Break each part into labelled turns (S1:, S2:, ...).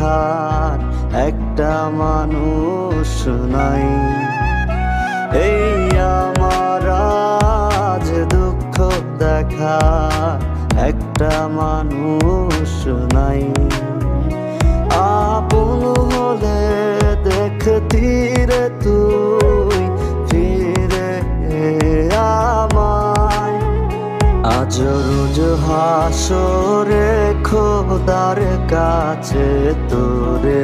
S1: রাখার একটা মানুষ নাই। এই আমার আজ দুঃখ দেখার একটা মানুষ নাই। আপন হলে দেখতি রে তুই ফিরে আমায়। আজ রোজ হাসরে খোদার কাছে তোরে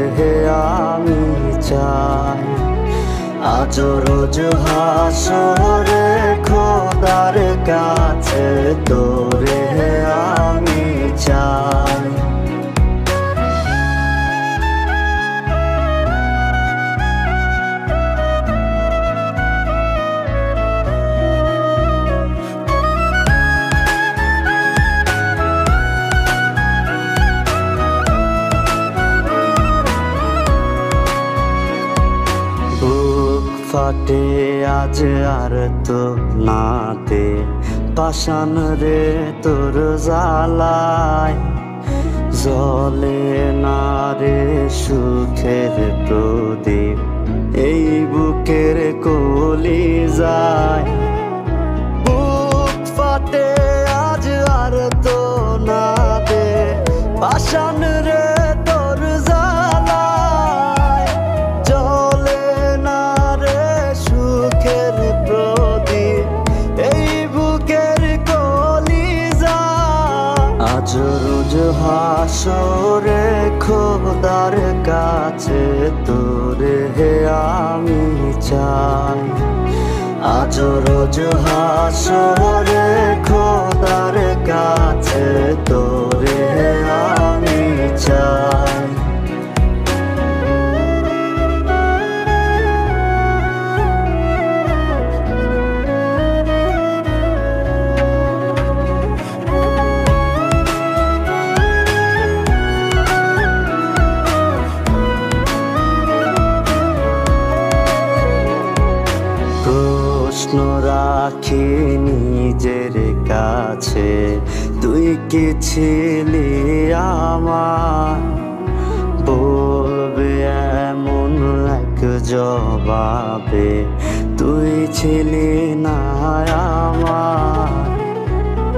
S1: আমি চাই। আজ রোজ হাসরে খোদার কাছে তোরে আমি চাই। ফাটে আজ আর তো নাতে পাষাণ রে তোর জ্বালায়। জ্বলে না রে সুখের প্রদীপ এই বুকের কলি যায়। বুক ফাটে আজ আর তো নাতে পাষাণ রে তোর জ্বালায়। জ্বলে না রে সুখের প্রদীপ এই বুকের কলি যায়। আজ রোজ হাসরে খোদার কাছে তোরে আমি চাই। আজ রোজ হাসরে খোদার কাছে তোরে আমি চাই। প্রশ্ন রাখি নিজের কাছে তুই কি ছিলি আমার। বলবে এমন এক জবাবে তুই ছিলি না আমার।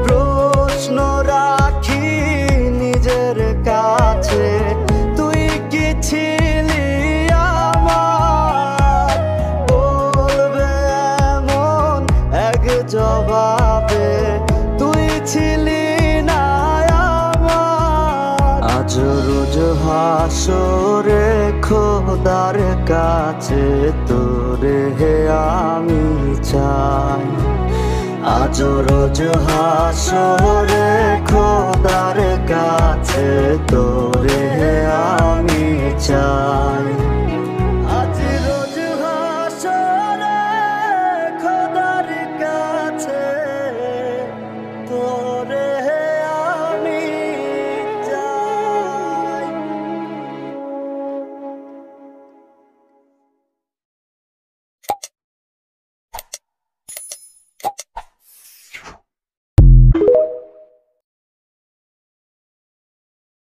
S1: প্রশ্ন রাখি নিজের কাছে তুই কি ছিলি আমার। বলবে এমন এক জবাবে তুই ছিলি না আমার। আজ রোজ হাসরে খোদার কাছে তোরে আমি চাই। আজ রোজ হাসরে খোদার কাছে তোরে আমি চাই। আজ রোজ হাসরে খোদার কাছে তোরে